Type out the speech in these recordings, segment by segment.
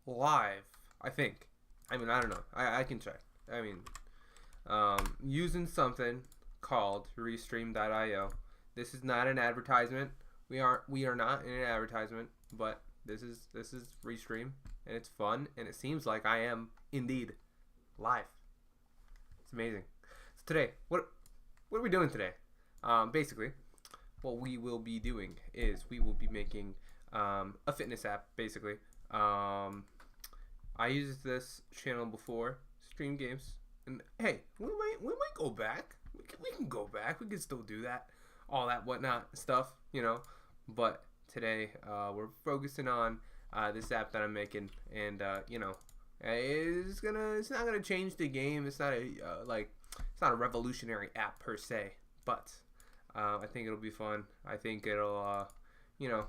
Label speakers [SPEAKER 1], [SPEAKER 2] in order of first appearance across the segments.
[SPEAKER 1] live, I think. I mean, I don't know. I can check. I mean, using something called Restream.io. This is not an advertisement. We are not in an advertisement, but this is Restream, and it's fun, and it seems like I am indeed live. It's amazing. So today, what are we doing today? Basically, what we will be doing is we will be making a fitness app. Basically, I used this channel before, stream games, and hey, we might go back. We can go back. We can still do that, all that whatnot stuff, you know. But today, we're focusing on this app that I'm making, and you know, it's not gonna change the game. It's not it's not a revolutionary app per se, but I think it'll be fun. I think it'll, you know,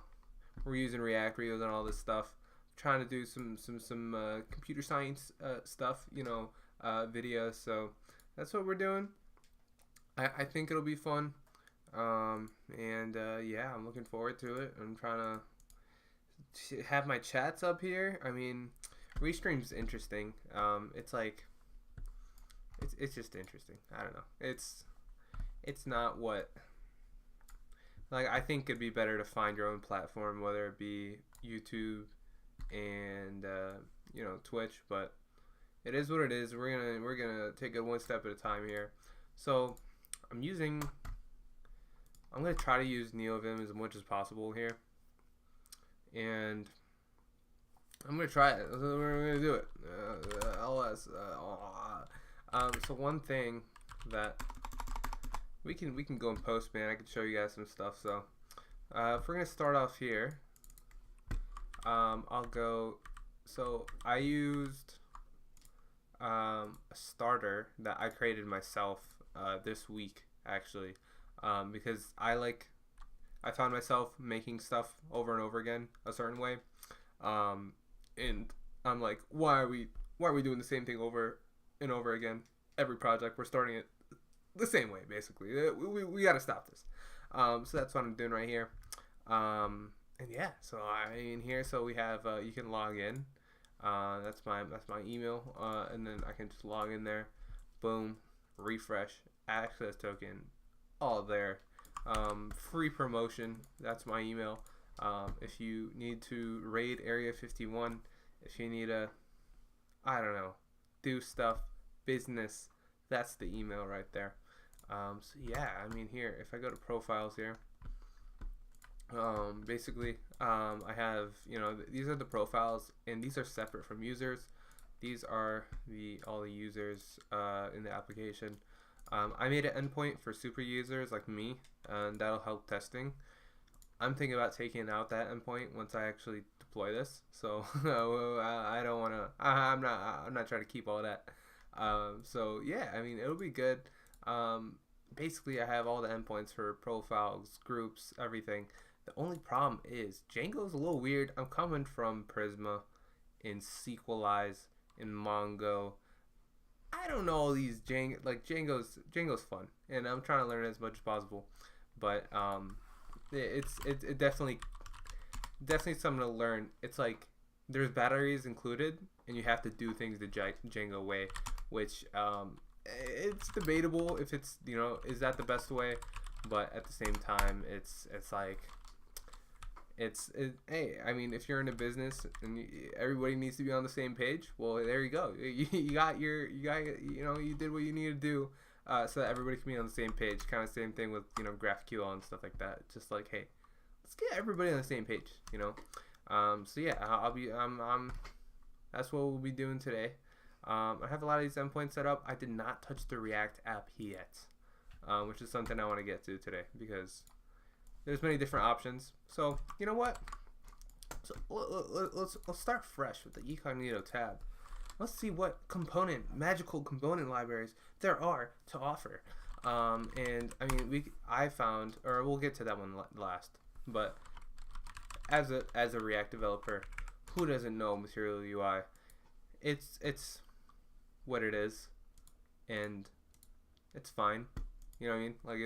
[SPEAKER 1] we're using React, we're using all this stuff, trying to do some computer science stuff, you know, videos. So that's what we're doing. I think it'll be fun, and yeah, I'm looking forward to it. I'm trying to have my chats up here. I mean, Restream's interesting. It's like it's just interesting. I don't know. It's not what, like, I think it'd be better to find your own platform, whether it be YouTube and you know, Twitch, but it is what it is. We're gonna take it one step at a time here. So I'm gonna try to use NeoVim as much as possible here, and I'm gonna try it. We're gonna do it. LS. So one thing that we can go in post, man. I can show you guys some stuff. So if we're gonna start off here, I'll go. So I used a starter that I created myself this week, actually, because I found myself making stuff over and over again a certain way, and I'm like, why are we doing the same thing over and over again? Every project we're starting it the same way, basically. We got to stop this. So that's what I'm doing right here. And yeah, so in here, so we have you can log in. That's my email, and then I can just log in there. Boom, refresh, access token, all there. Free promotion. That's my email. If you need to raid Area 51, if you need to, I don't know, do stuff, business, that's the email right there. So yeah, I mean, here, if I go to profiles here, basically, I have, you know, these are the profiles, and these are separate from users. These are all the users in the application. I made an endpoint for super users like me, and that'll help testing. I'm thinking about taking out that endpoint once I actually deploy this. So I don't want to. I'm not trying to keep all that. So yeah, I mean, it'll be good. Basically, I have all the endpoints for profiles, groups, everything. The only problem is Django's a little weird. I'm coming from Prisma, in SQLize, in Mongo. I don't know all these Django's fun, and I'm trying to learn as much as possible. But it's definitely something to learn. It's like there's batteries included, and you have to do things the Django way, which it's debatable if it's, you know, is that the best way, but at the same time, it's like hey, I mean, if you're in a business and everybody needs to be on the same page, well, there you go. You know, you did what you need to do, so that everybody can be on the same page. Kind of same thing with, you know, GraphQL and stuff like that. Just like, hey, let's get everybody on the same page, you know. So yeah, that's what we'll be doing today. I have a lot of these endpoints set up. I did not touch the React app yet, which is something I want to get to today because there's many different options. So you know what? So let's start fresh with the Incognito tab. Let's see what magical component libraries there are to offer. And I mean, I found, or we'll get to that one last. But as a React developer, who doesn't know Material UI? It's what it is, and it's fine. You know what I mean? Like,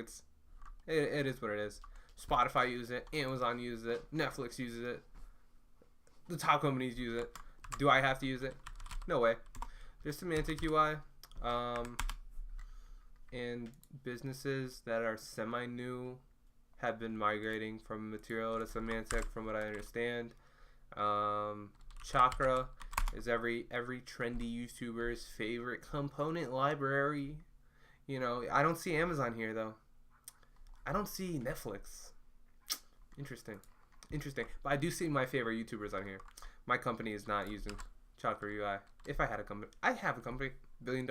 [SPEAKER 1] it is what it is. Spotify uses it, Amazon uses it, Netflix uses it, The top companies use it. Do I have to use it? No way. There's semantic UI. And businesses that are semi-new have been migrating from material to semantic, from what I understand. Chakra is every trendy YouTuber's favorite component library. You know, I don't see Amazon here though. I don't see Netflix. Interesting. But I do see my favorite YouTubers on here. My company is not using Chakra UI. If I had a company, I have a company, $1 billion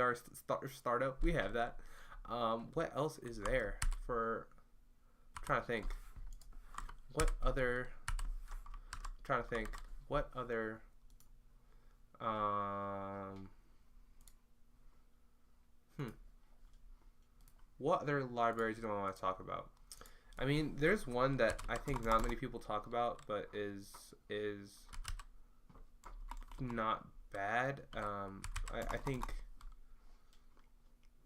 [SPEAKER 1] startup. We have that. What else is there for? I'm trying to think. What other? What other libraries do I want to talk about? I mean, there's one that I think not many people talk about, but is not bad. I think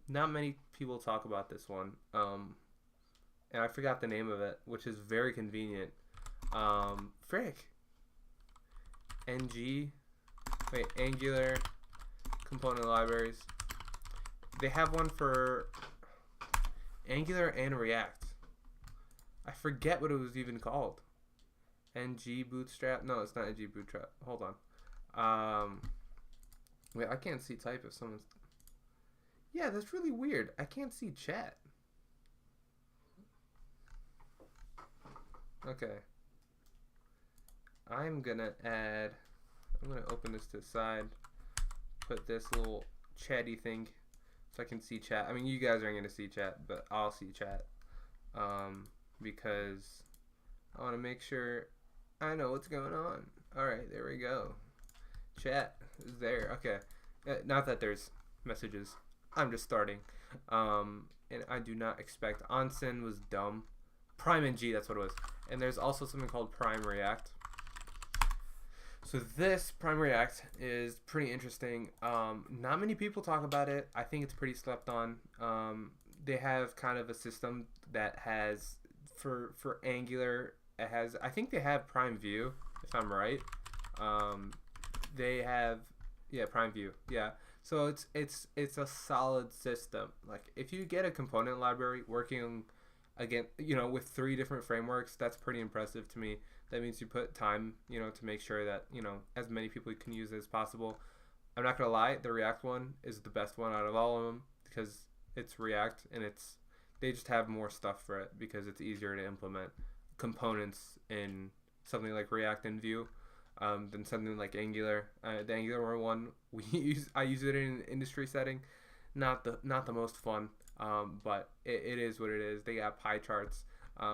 [SPEAKER 1] not many people talk about this one. And I forgot the name of it, which is very convenient. Frick. Angular component libraries. They have one for Angular and React. I forget what it was even called. NG Bootstrap? No, it's not NG Bootstrap. Hold on. Wait, I can't see type if someone's... Yeah, that's really weird. I can't see chat. Okay. I'm gonna open this to the side. Put this little chatty thing so I can see chat. I mean, you guys aren't gonna see chat, but I'll see chat. Because I want to make sure I know what's going on. Alright, there we go. Chat is there. Okay. Not that there's messages. I'm just starting. And I do not expect. Onsen was dumb. Prime NG, that's what it was. And there's also something called Prime React. So this Prime React is pretty interesting. Not many people talk about it. I think it's pretty slept on. They have kind of a system that has... For Angular, it has, I think they have Prime View, if I'm right. They have, yeah, Prime View, yeah. So it's a solid system. Like if you get a component library working again, you know, with 3 different frameworks, that's pretty impressive to me. That means you put time, you know, to make sure that, you know, as many people can use it as possible. I'm not gonna lie, the React one is the best one out of all of them because it's React and they just have more stuff for it because it's easier to implement components in something like React and Vue than something like Angular. The Angular one I use it in an industry setting, not the most fun, but it is what it is. They got pie charts,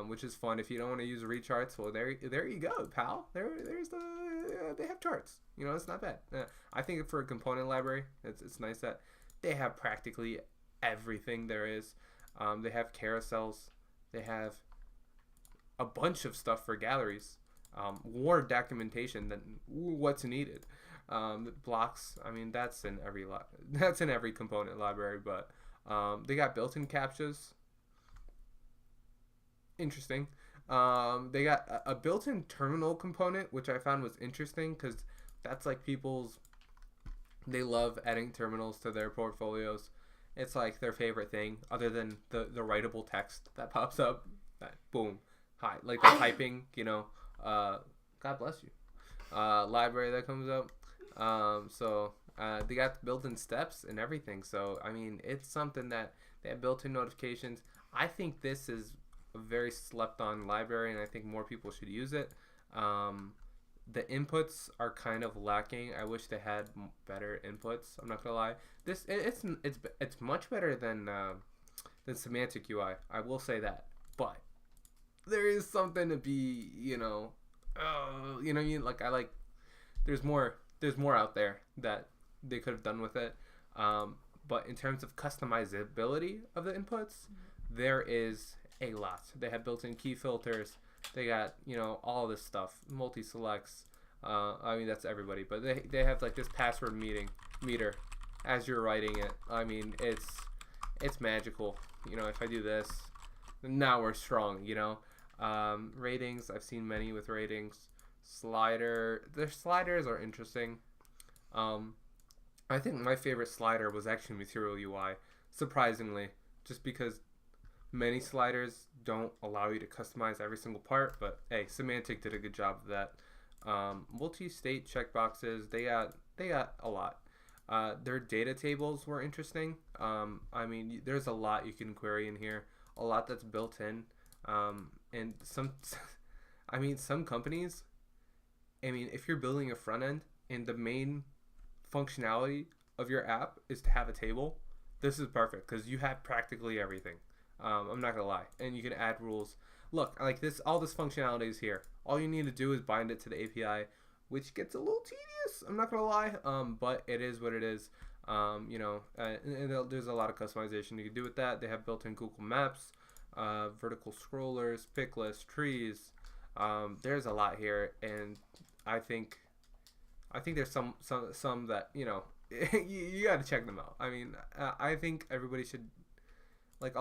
[SPEAKER 1] which is fun. If you don't want to use recharts, well there you go, pal. They have charts. You know, it's not bad. I think for a component library, it's nice that they have practically everything there is. They have carousels. They have a bunch of stuff for galleries. More documentation than what's needed. Blocks. I mean, that's in every component library. But they got built-in captchas. Interesting. They got a built-in terminal component, which I found was interesting because that's like they love adding terminals to their portfolios. It's like their favorite thing, other than the writable text that pops up. Boom. Hi. Like the typing, you know. God bless you. Library that comes up. So they got built-in steps and everything. So, I mean, it's something that they have built-in notifications. I think this is a very slept-on library, and I think more people should use it. The inputs are kind of lacking. I wish they had better inputs. I'm not gonna lie. It's much better than semantic UI. I will say that. But there is something to be, there's more out there that they could have done with it. But in terms of customizability of the inputs, there is a lot. They have built-in key filters. They got, all this stuff, multi-selects. I mean, that's everybody, but they have like this password meter as you're writing it. I mean, it's magical. If I do this, now we're strong. Ratings, I've seen many with ratings. Their sliders are interesting. Um, I think my favorite slider was actually Material UI, surprisingly, just because many sliders don't allow you to customize every single part. But hey, Semantic did a good job of that. Multi-state checkboxes, they got a lot. Their data tables were interesting. I mean, there's a lot you can query in here, a lot that's built in, and some, I mean, some companies. I mean, if you're building a front end and the main functionality of your app is to have a table, this is perfect because you have practically everything. I'm not gonna lie, and you can add rules. Look, like this, all this functionality is here. All you need to do is bind it to the API, which gets a little tedious. I'm not gonna lie, but it is what it is. And there's a lot of customization you can do with that. They have built-in Google Maps, vertical scrollers, pick lists, trees. There's a lot here, and I think there's some that you got to check them out. I mean, I think everybody should, like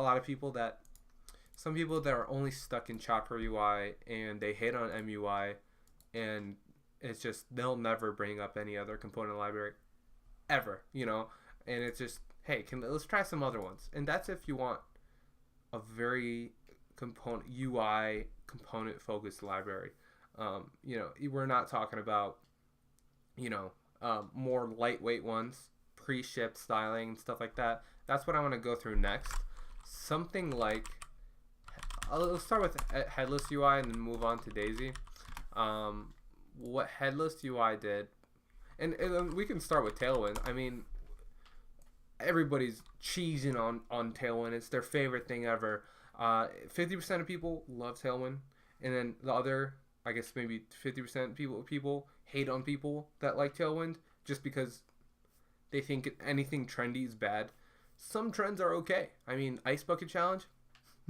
[SPEAKER 1] some people that are only stuck in Chopper UI and they hate on MUI, and it's just they'll never bring up any other component library ever, and it's just, hey, let's try some other ones. And that's if you want a very component focused library. We're not talking about more lightweight ones, pre-shipped styling and stuff like that. That's what I want to go through next. Something like, let's start with headless UI and then move on to Daisy. What headless UI did, and we can start with Tailwind. I mean, everybody's cheesing on Tailwind. It's their favorite thing ever. 50% of people love Tailwind, and then the other, I guess maybe 50% people hate on people that like Tailwind just because they think anything trendy is bad. Some trends are okay. I mean, Ice Bucket Challenge,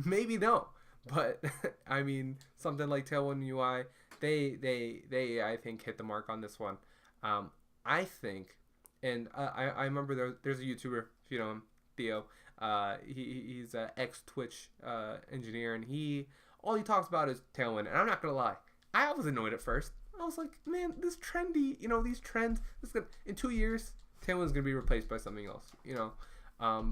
[SPEAKER 1] maybe no, but I mean, something like Tailwind UI, they I think hit the mark on this one. I think, and I remember there's a YouTuber, if you know him, Theo. He's an ex-Twitch engineer, and all he talks about is Tailwind. And I'm not gonna lie, I was annoyed at first. I was like, man, this trendy, these trends, in 2 years, Tailwind's gonna be replaced by something else,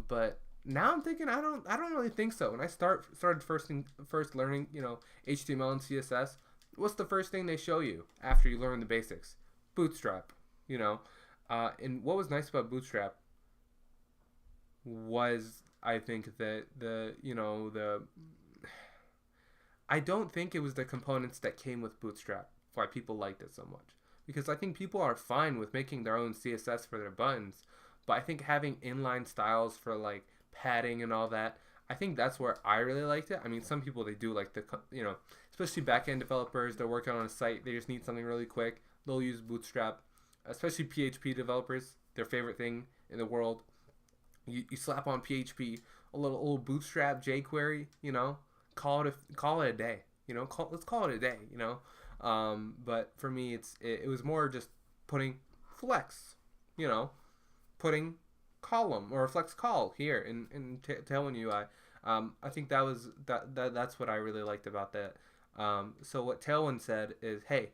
[SPEAKER 1] But now I'm thinking I don't really think so. When I started first learning, HTML and CSS, what's the first thing they show you after you learn the basics? Bootstrap, and what was nice about Bootstrap was, I think, that I don't think it was the components that came with Bootstrap why people liked it so much, because I think people are fine with making their own CSS for their buttons, but I think having inline styles for like padding and all that, I think that's where I really liked it. I mean, some people, they do like especially back-end developers, they're working on a site, they just need something really quick, they'll use Bootstrap. Especially PHP developers, their favorite thing in the world. You slap on PHP, a little Bootstrap jQuery, call it a day. Let's call it a day. But for me, it was more just putting flex, putting column or flex call here in Tailwind UI. I think that's what I really liked about that. So what Tailwind said is, hey,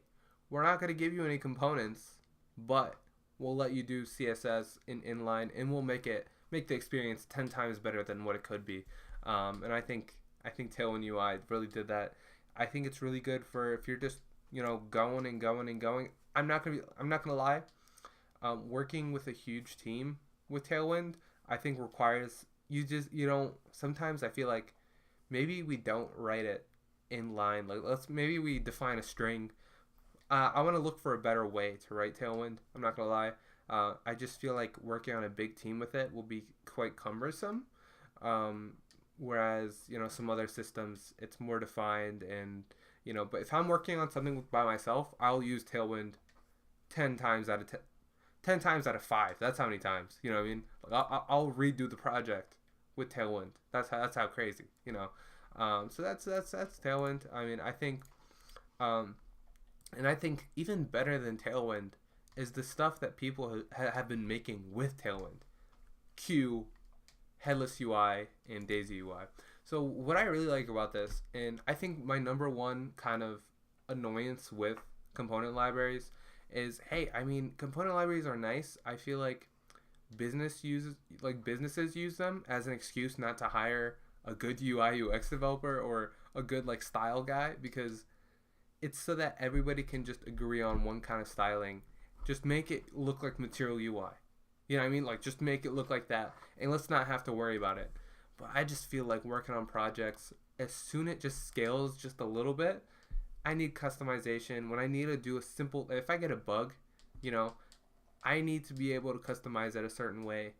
[SPEAKER 1] we're not going to give you any components, but we'll let you do CSS in inline, and we'll make the experience 10 times better than what it could be. And I think Tailwind UI really did that. I think it's really good for if you're just going and going and going. I'm not gonna lie. Working with a huge team with Tailwind, I think requires you don't. Sometimes I feel like maybe we don't write it in line. Like maybe we define a string. I want to look for a better way to write Tailwind. I'm not gonna lie. I just feel like working on a big team with it will be quite cumbersome. Whereas some other systems, it's more defined, and But if I'm working on something by myself, I'll use Tailwind 10 times out of 10 times out of 5. That's how many times. You know what I mean? I'll redo the project with Tailwind. That's how crazy. So that's Tailwind. I mean, I think. And I think even better than Tailwind is the stuff that people have been making with Tailwind. Q, Headless UI, and Daisy UI. So what I really like about this, and I think my number one kind of annoyance with component libraries is, hey, I mean, component libraries are nice. I feel like businesses use them as an excuse not to hire a good UI UX developer or a good like style guy, because it's so that everybody can just agree on one kind of styling. Just make it look like Material UI. You know what I mean? Like, just make it look like that, and let's not have to worry about it. But I just feel like working on projects, as soon it just scales just a little bit, I need customization. When I need to do a simple, if I get a bug, you know, I need to be able to customize it a certain way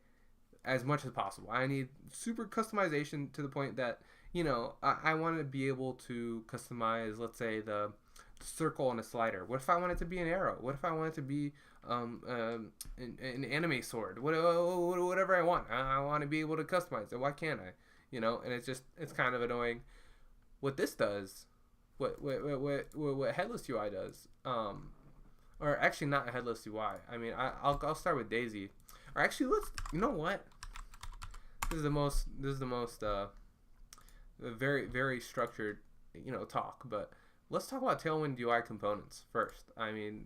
[SPEAKER 1] as much as possible. I need super customization to the point that, you know, I want to be able to customize, let's say, the circle on a slider. What if I want it to be an arrow? What if I want it to be an anime sword? Whatever I want. I want to be able to customize it. Why can't I? You know, and it's kind of annoying. What this does, what Headless UI does, or actually not a Headless UI. I mean, I'll start with Daisy, or actually you know what? This is the most very very structured, you know, talk, but let's talk about Tailwind UI components first. I mean,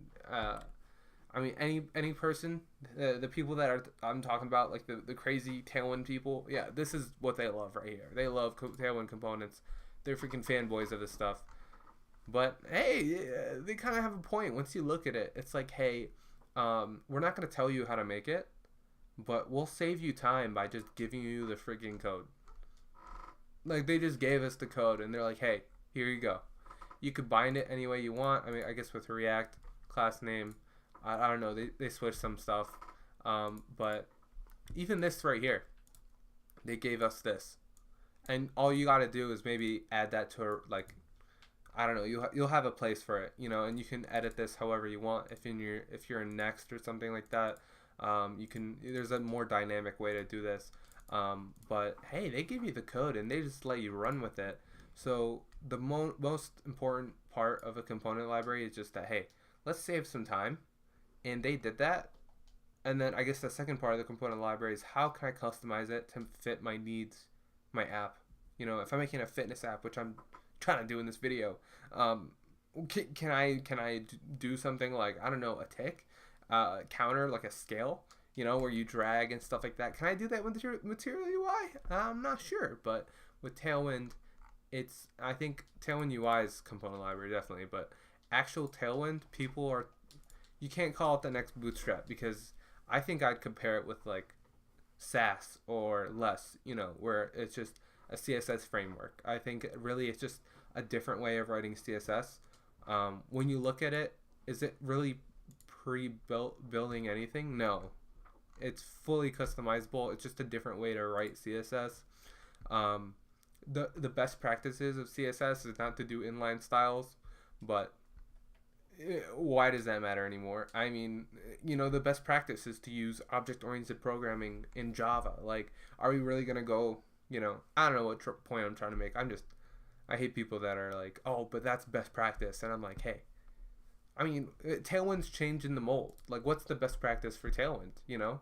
[SPEAKER 1] any person, the people that I'm talking about, like the crazy Tailwind people, yeah, this is what they love right here. They love Tailwind components. They're freaking fanboys of this stuff. But hey, they kind of have a point. Once you look at it, it's like, hey, we're not going to tell you how to make it, but we'll save you time by just giving you the freaking code. Like, they just gave us the code, and they're like, hey, here you go. You could bind it any way you want. I mean, I guess with React, class name, I don't know, they switched some stuff. But even this right here, they gave us this. And all you got to do is maybe add that to, like, I don't know, you'll have a place for it, you know, and you can edit this however you want. If you're in Next or something like that, there's a more dynamic way to do this. But hey, they give you the code and they just let you run with it. So the most important part of a component library is just that, hey, let's save some time. And they did that. And then I guess the second part of the component library is, how can I customize it to fit my needs, my app? You know, if I'm making a fitness app, which I'm trying to do in this video, can I do something like, I don't know, a tick counter, like a scale, you know, where you drag and stuff like that? Can I do that with Material UI? I'm not sure, but with Tailwind, I think Tailwind UI is component library, definitely, but actual Tailwind, you can't call it the next Bootstrap, because I think I'd compare it with like Sass or less, you know, where it's just a CSS framework. I think really it's just a different way of writing CSS. When you look at it, is it really building anything? No. It's fully customizable. It's just a different way to write CSS. The best practices of CSS is not to do inline styles, but why does that matter anymore? I mean, you know, the best practice is to use object-oriented programming in Java. Like, are we really going to go, you know, I don't know what point I'm trying to make. I hate people that are like, oh, but that's best practice. And I'm like, hey, I mean, Tailwind's changing the mold. Like, what's the best practice for Tailwind, you know?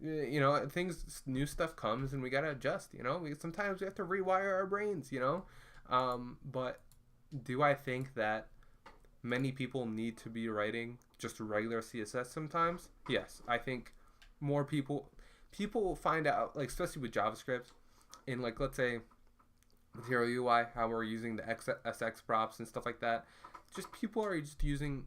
[SPEAKER 1] New stuff comes and we got to adjust, you know? Sometimes we have to rewire our brains, you know? But do I think that many people need to be writing just regular CSS sometimes? Yes. I think more people will find out, like, especially with JavaScript, in, like, let's say Material UI, how we're using the SX props and stuff like that. Just people are just using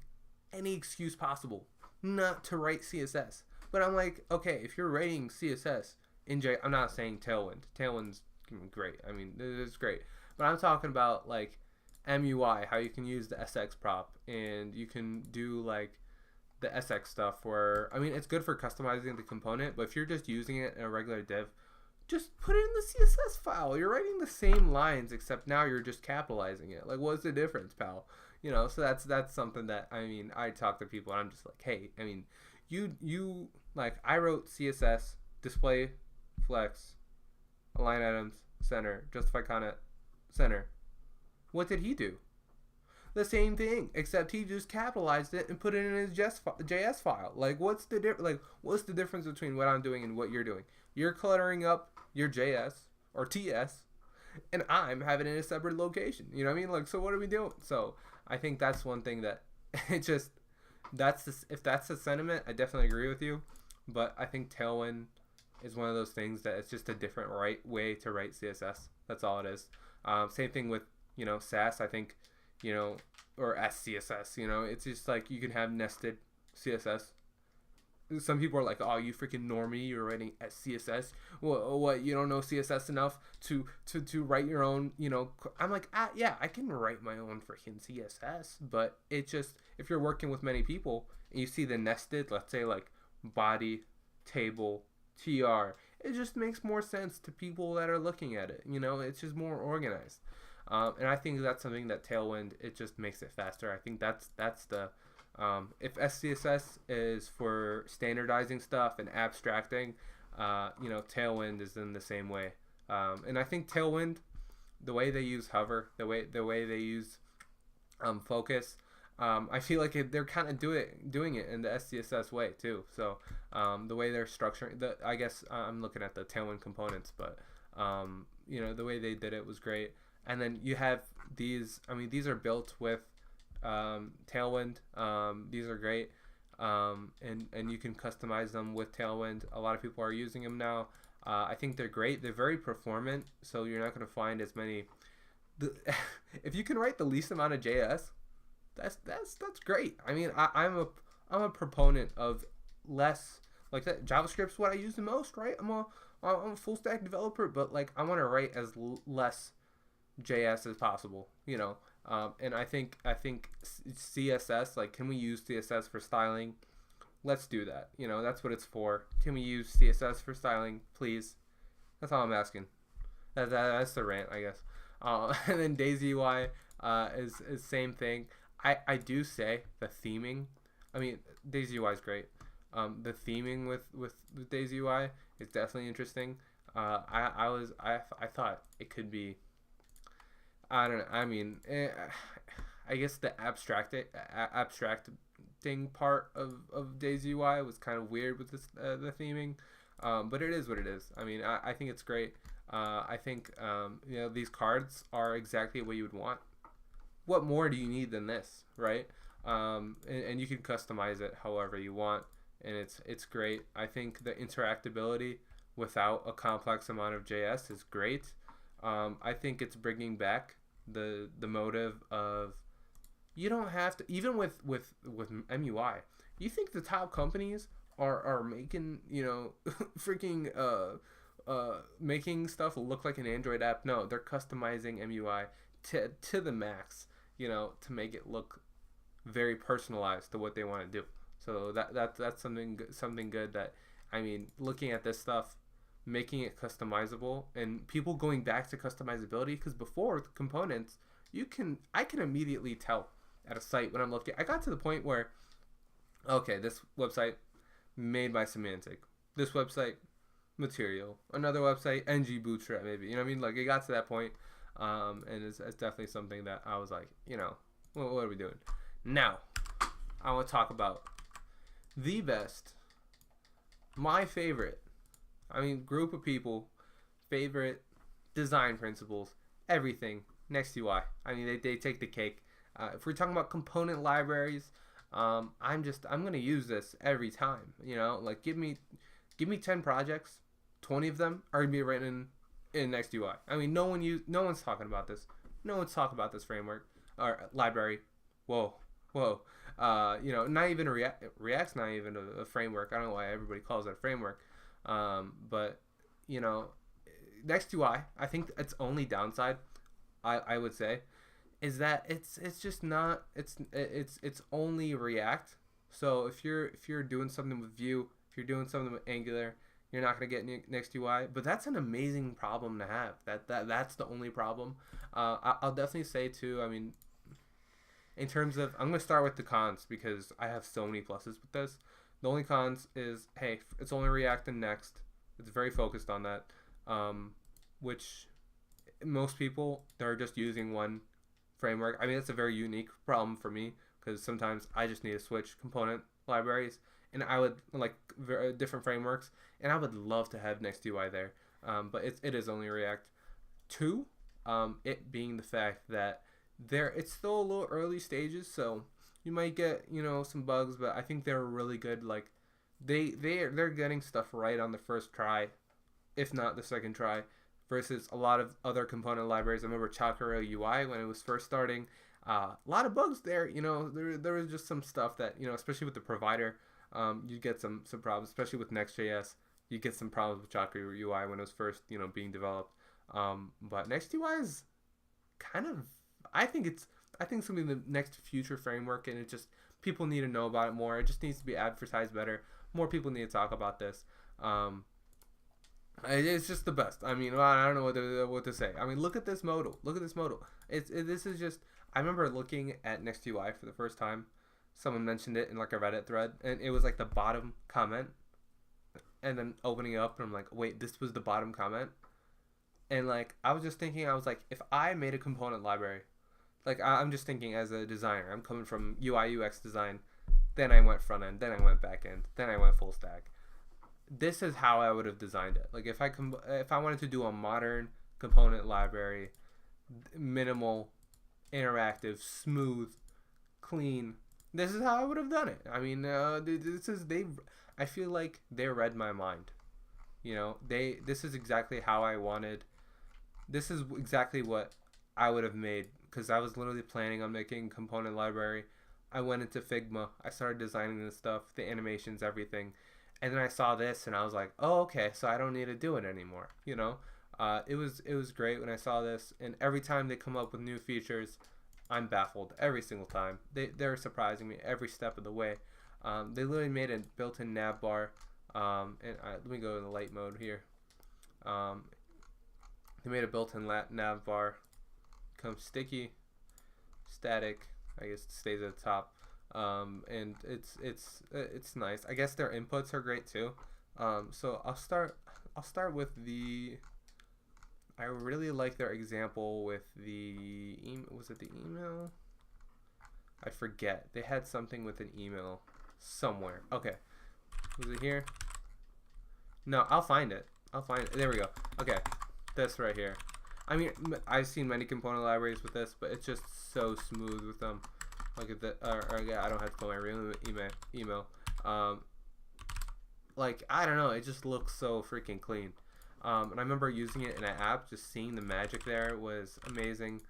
[SPEAKER 1] any excuse possible not to write CSS. But I'm like, okay, if you're writing CSS in I'm not saying Tailwind. Tailwind's great. I mean, it's great. But I'm talking about like MUI, how you can use the SX prop, and you can do like the SX stuff where, I mean, it's good for customizing the component, but if you're just using it in a regular div, just put it in the CSS file. You're writing the same lines, except now you're just capitalizing it. Like, what's the difference, pal? You know, so that's something that, I mean, I talk to people and I'm just like, hey, I mean, you like, I wrote CSS, display, flex, align items, center, justify content, center. What did he do? The same thing, except he just capitalized it and put it in his JS file. Like, what's the difference between what I'm doing and what you're doing? You're cluttering up your JS or TS, and I'm having it in a separate location. You know what I mean? Like, so what are we doing? So I think that's one thing that it just if that's the sentiment, I definitely agree with you. But I think Tailwind is one of those things that it's just a different right way to write CSS. That's all it is. Same thing with Sass. I think or SCSS. It's just like you can have nested CSS. Some people are like, "Oh, you freaking normie! You're writing CSS. What? You don't know CSS enough to write your own?" I'm like, yeah, I can write my own freaking CSS, but it just if you're working with many people and you see the nested, let's say like body, table, tr, it just makes more sense to people that are looking at it. It's just more organized, and I think that's something that Tailwind it just makes it faster. I think that's the if SCSS is for standardizing stuff and abstracting, Tailwind is in the same way. And I think Tailwind, the way they use hover, the way they use focus, I feel like they're kind of doing it in the SCSS way too. So the way they're structuring, I guess I'm looking at the Tailwind components, but the way they did it was great. And then you have these. I mean, these are built with Tailwind. These are great, and you can customize them with Tailwind. A lot of people are using them now. I think they're great. They're very performant, so you're not going to find as many. If you can write the least amount of JS, that's great. I mean, I'm a proponent of less like that. JavaScript's what I use the most, right? I'm a full stack developer, but like I want to write as less JS as possible, and I think CSS, like, can we use CSS for styling? Let's do that. That's what it's for. Can we use CSS for styling, please? That's all I'm asking. That's the rant, I guess. And then Daisy UI is same thing. I do say the theming. I mean, Daisy UI is great. The theming with Daisy UI is definitely interesting. I thought it could be. I don't know. I mean, I guess the abstracting part of Daisy UI was kind of weird with the theming, but it is what it is. I mean, I think it's great. I think these cards are exactly what you would want. What more do you need than this, right? And you can customize it however you want, and it's great. I think the interactability without a complex amount of JS is great. I think it's bringing back the motive of you don't have to, even with MUI. You think the top companies are making freaking making stuff look like an Android app? No, they're customizing MUI to the max, to make it look very personalized to what they want to do. So that's something good that, I mean, looking at this stuff, making it customizable and people going back to customizability, because before with components I can immediately tell at a site when I'm looking. I got to the point where, okay, this website made by Semantic, this website Material, another website NG Bootstrap, maybe, what I mean? Like, it got to that point, and it's definitely something that I was like, what are we doing now? I want to talk about the best, my favorite, group of people, favorite design principles, everything, NextUI. They take the cake. If we're talking about component libraries, I'm gonna use this every time. Like, give me 10 projects, 20 of them are gonna be written in NextUI. No one's talking about this. No one's talking about this framework or library. Whoa. Not even React's not even a framework. I don't know why everybody calls it a framework. But NextUI, I think its only downside, I would say, is that it's just not, it's only React. So if you're doing something with Vue, if you're doing something with Angular, you're not gonna get NextUI. But that's an amazing problem to have. That's the only problem. I'll definitely say too. In terms of, I'm gonna start with the cons because I have so many pluses with this. The only cons is, hey, it's only React and Next. It's very focused on that, which most people, they're just using one framework. It's a very unique problem for me because sometimes I just need to switch component libraries, and I would like different frameworks, and I would love to have NextUI there, but it is only React. Two, it being the fact that it's still a little early stages, so You might get, you know, some bugs, but I think they're really good. Like they're getting stuff right on the first try, if not the second try, versus a lot of other component libraries. I remember Chakra UI when it was first starting. A lot of bugs there. You know, there was just some stuff that, you know, especially with the provider, you get some problems, especially with Next.js. You get some problems with Chakra UI when it was first, you know, being developed. But NextUI is kind of, I think it's gonna be the next future framework, and it just, people need to know about it more. It just needs to be advertised better. More people need to talk about this. It's just the best. I mean, I don't know what to say. I mean, look at this modal. Look at this modal. This is just. I remember looking at NextUI for the first time. Someone mentioned it in like a Reddit thread, and it was like the bottom comment, and then opening it up, and I'm like, wait, this was the bottom comment. And like, I was just thinking, I was like, if I made a component library, like I'm just thinking as a designer, I'm coming from UI UX design, then I went front end, then I went back end, then I went full stack. This is how I would have designed it. Like if I wanted to do a modern component library, minimal, interactive, smooth, clean, this is how I would have done it. I mean, I feel like they read my mind. You know, this is exactly how I wanted. This is exactly what I would have made, because I was literally planning on making a component library. I went into Figma. I started designing this stuff, the animations, everything. And then I saw this, and I was like, oh, okay, so I don't need to do it anymore. You know, it was great when I saw this. And every time they come up with new features, I'm baffled every single time. They're surprising me every step of the way. They literally made a built-in nav bar. Let me go in the light mode here. They made a built-in nav bar. Becomes sticky, static. I guess it stays at the top. And it's nice. I guess their inputs are great too. So I'll start with the. I really like their example with the was it the email? I forget. They had something with an email somewhere. Okay, was it here? No, I'll find it. There we go. Okay, this right here. I mean, I've seen many component libraries with this, but it's just so smooth with them. Look at that. Yeah, I don't have to put my real email. Like, I don't know. It just looks so freaking clean. And I remember using it in an app. Just seeing the magic there was amazing.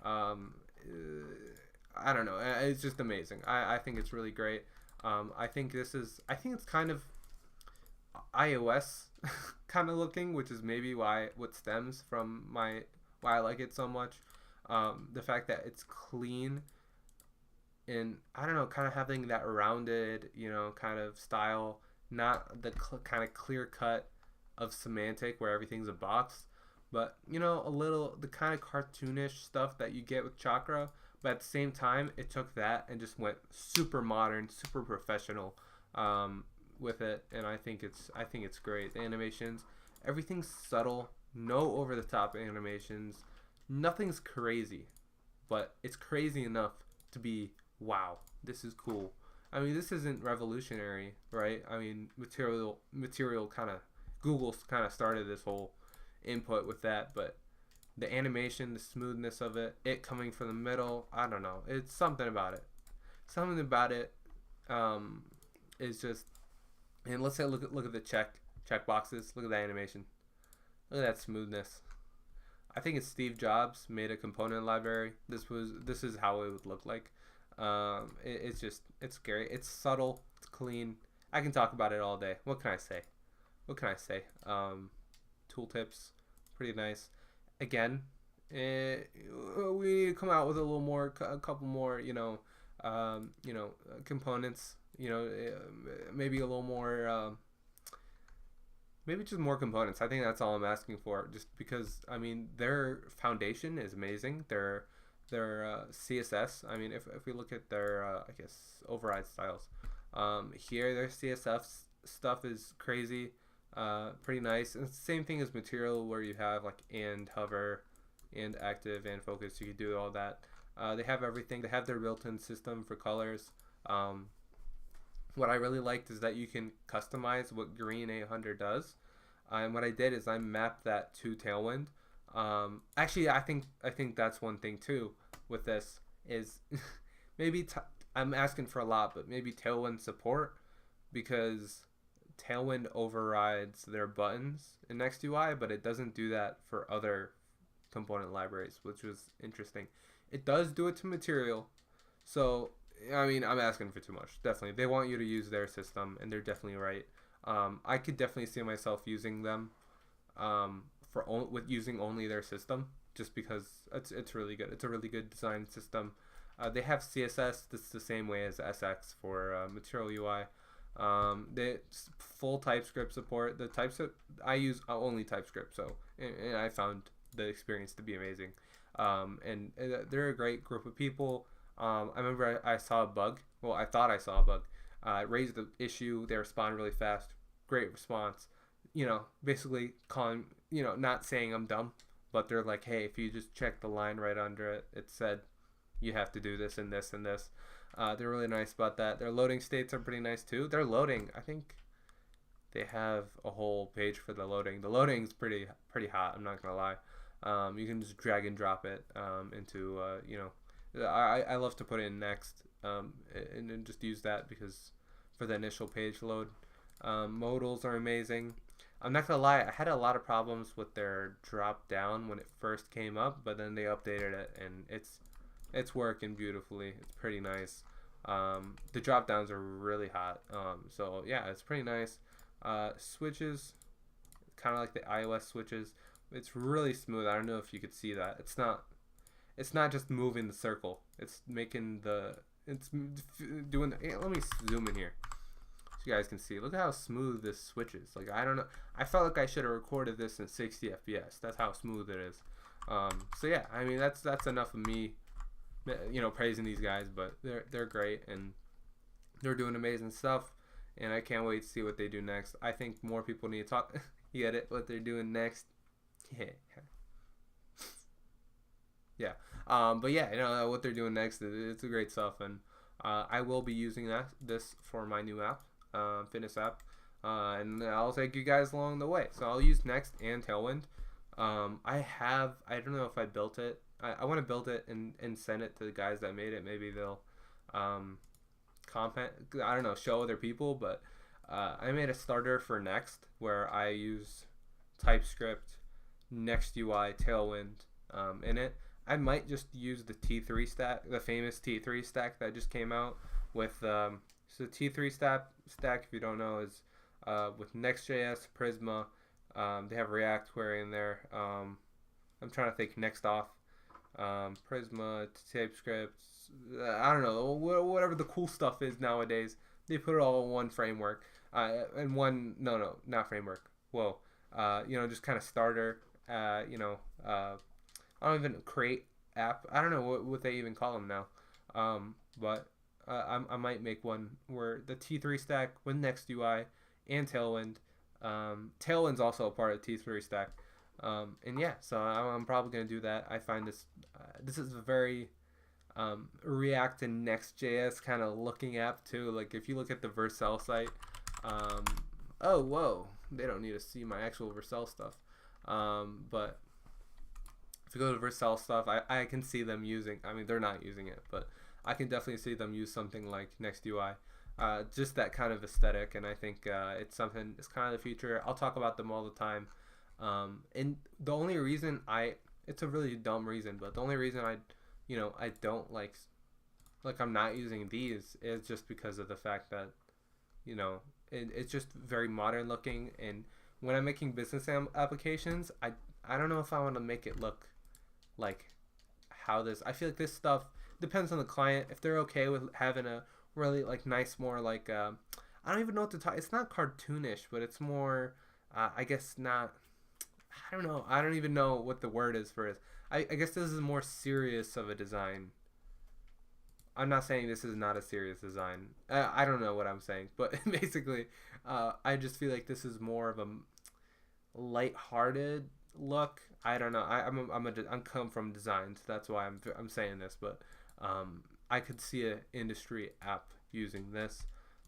[SPEAKER 1] I don't know. It's just amazing. I think it's really great. I think it's kind of iOS kind of looking, which is maybe what stems from why I like it so much. The fact that it's clean. And I don't know, kind of having that rounded, you know, kind of style, not the kind of clear cut of semantic where everything's a box, but you know, a little the kind of cartoonish stuff that you get with Chakra. But at the same time, it took that and just went super modern, super professional with it, and I think it's great. The animations, everything's subtle, no over the top animations, nothing's crazy, but it's crazy enough to be. Wow, this is cool. I mean, this isn't revolutionary, right? I mean, material kind of, Google kind of started this whole input with that, but the animation, the smoothness of it coming from the middle, I don't know. It's something about it. Something about it is just, and let's say look at the check boxes. Look at that animation. Look at that smoothness. I think it's Steve Jobs made a component library. This is how it would look like. It's scary. It's subtle. It's clean. I can talk about it all day. What can I say? Tooltips, pretty nice. Again, we need to come out with a couple more, components. Maybe a little more. Maybe just more components. I think that's all I'm asking for. Just because, I mean, their foundation is amazing. Their CSS. I mean, if we look at their I guess override styles, here their CSS stuff is crazy, pretty nice. And it's the same thing as Material, where you have like and hover, and active, and focus. You can do all that. They have everything. They have their built-in system for colors. What I really liked is that you can customize what green 800 does. And what I did is I mapped that to Tailwind. Actually, I think that's one thing too with this is maybe I'm asking for a lot, but maybe Tailwind support, because Tailwind overrides their buttons in NextUI, but it doesn't do that for other component libraries, which was interesting. It does do it to Material, so I mean, I'm asking for too much. Definitely, they want you to use their system, and they're definitely right. I could definitely see myself using them with using only their system, just because it's really good. It's a really good design system. They have CSS that's the same way as SX for Material UI. They full TypeScript support. The TypeScript I use only TypeScript, so and I found the experience to be amazing. And they're a great group of people. I remember I saw a bug. Well, I thought I saw a bug. I raised the issue. They respond really fast. Great response. Basically calling, not saying I'm dumb, but they're like, hey, if you just check the line right under it, it said you have to do this and this and this. They're really nice about that. Their loading states are pretty nice too. Their loading, I think they have a whole page for the loading. The loading's pretty hot. I'm not gonna lie. You can just drag and drop it into I love to put it in Next and just use that because for the initial page load. Modals are amazing. I'm not gonna lie, I had a lot of problems with their drop down when it first came up, but then they updated it and it's working beautifully. It's pretty nice. The drop downs are really hot. So yeah, it's pretty nice. Switches, kind of like the iOS switches. It's really smooth. I don't know if you could see that. It's not just moving the circle. It's making doing let me zoom in here so you guys can see. Look at how smooth this switch is. Like, I don't know. I felt like I should have recorded this in 60 FPS. That's how smooth it is. So yeah, I mean that's enough of me, praising these guys, but they're great and they're doing amazing stuff, and I can't wait to see what they do next. I think more people need to talk. You get it? What they're doing next? Yeah. But yeah, what they're doing next, it's a great stuff, and I will be using this for my new app, fitness app, and I'll take you guys along the way. So I'll use Next and Tailwind. I don't know if I built it. I want to build it and send it to the guys that made it. Maybe they'll comment. I don't know, show other people. But I made a starter for Next where I use TypeScript, NextUI, Tailwind in it. I might just use the T3 stack, the famous T3 stack that just came out with. So T3 stack, if you don't know, is with Next.js, Prisma. They have React query in there. I'm trying to think next off. Prisma, TypeScript. I don't know, whatever the cool stuff is nowadays. They put it all in one framework. And one, no, not framework. Whoa. Just kind of starter. I don't even create app. I don't know what they even call them now. But I might make one where the T3 stack with NextUI and Tailwind. Tailwind's also a part of the T3 stack. And yeah, so I'm probably going to do that. I find this is a very React and Next.js kind of looking app too. Like if you look at the Vercel site, oh whoa, they don't need to see my actual Vercel stuff. But if you go to Vercel stuff, I can see them using, I mean they're not using it, but I can definitely see them use something like NextUI. Just that kind of aesthetic, and I think it's kind of the future. I'll talk about them all the time. And the only reason it's a really dumb reason, but the only reason I don't like I'm not using these is just because of the fact that, it's just very modern looking, and when I'm making business applications, I don't know if I want to make it look like how this, I feel like this stuff depends on the client. If they're okay with having a really nice, more I don't even know what to talk, it's not cartoonish, but it's more I guess not, I don't know, I don't even know what the word is for it. I guess this is more serious of a design. I'm not saying this is not a serious design. I don't know what I'm saying, but basically I just feel like this is more of a light-hearted look. I don't know. I'm come from design, so that's why I'm saying this, but I could see an industry app using this,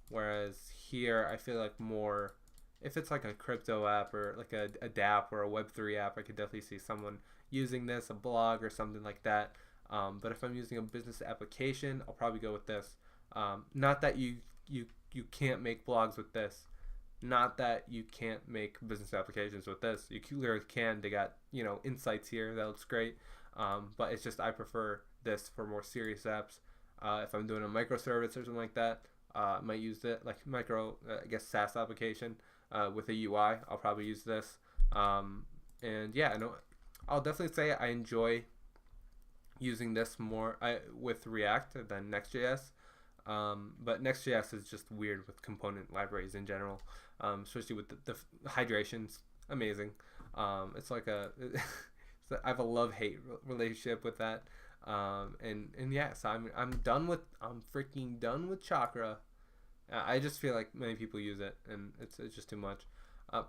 [SPEAKER 1] whereas here I feel like more, if it's like a crypto app or like a dApp or a Web3 app, I could definitely see someone using this, a blog or something like that. But if I'm using a business application, I'll probably go with this. Not that you can't make blogs with this. Not that you can't make business applications with this. You clearly can. They got, you know, insights here. That looks great. But it's just I prefer this for more serious apps. If I'm doing a microservice or something like that, I might use it like I guess SaaS application with a UI. I'll probably use this. And yeah, I'll definitely say I enjoy using this more with React than Next.js. But Next.js is just weird with component libraries in general, especially with the hydration's amazing. It's like I have a love-hate relationship with that. And yeah, so I'm freaking done with Chakra. I just feel like many people use it, and it's just too much.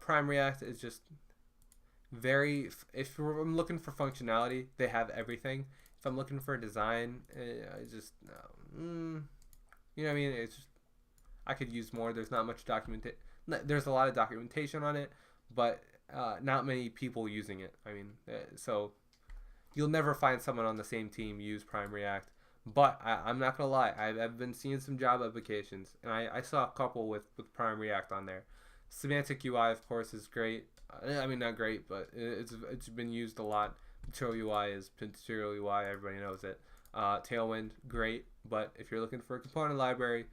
[SPEAKER 1] Prime React is just very. If I'm looking for functionality, they have everything. If I'm looking for design, I just you know what I mean. It's just, I could use more. There's not much documentation. There's a lot of documentation on it, but not many people using it. I mean, so you'll never find someone on the same team use Prime React. But I'm not gonna lie, I've been seeing some job applications, and I saw a couple with Prime React on there. Semantic UI, of course, is great. I mean, not great, but it's been used a lot. Material UI is Material UI. Everybody knows it. Tailwind, great. But if you're looking for a component library,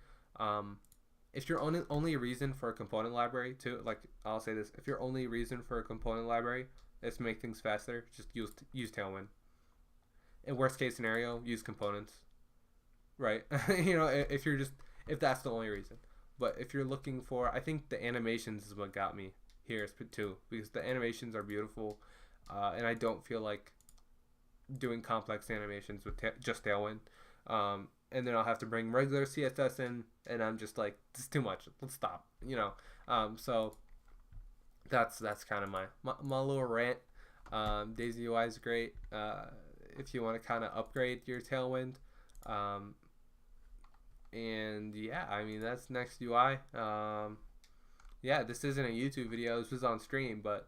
[SPEAKER 1] if your only reason for a component library to, like, I'll say this, if your only reason for a component library is to make things faster, just use Tailwind. In worst case scenario, use components, right? You know, if that's the only reason. But if you're looking for, I think the animations is what got me here too, because the animations are beautiful, and I don't feel like doing complex animations with just Tailwind. And then I'll have to bring regular CSS in, and I'm just like, this is too much. Let's stop. You know, so that's kind of my little rant. Daisy UI is great. If you want to kind of upgrade your Tailwind. And yeah, I mean, that's NextUI. Yeah, this isn't a YouTube video. This was on stream, but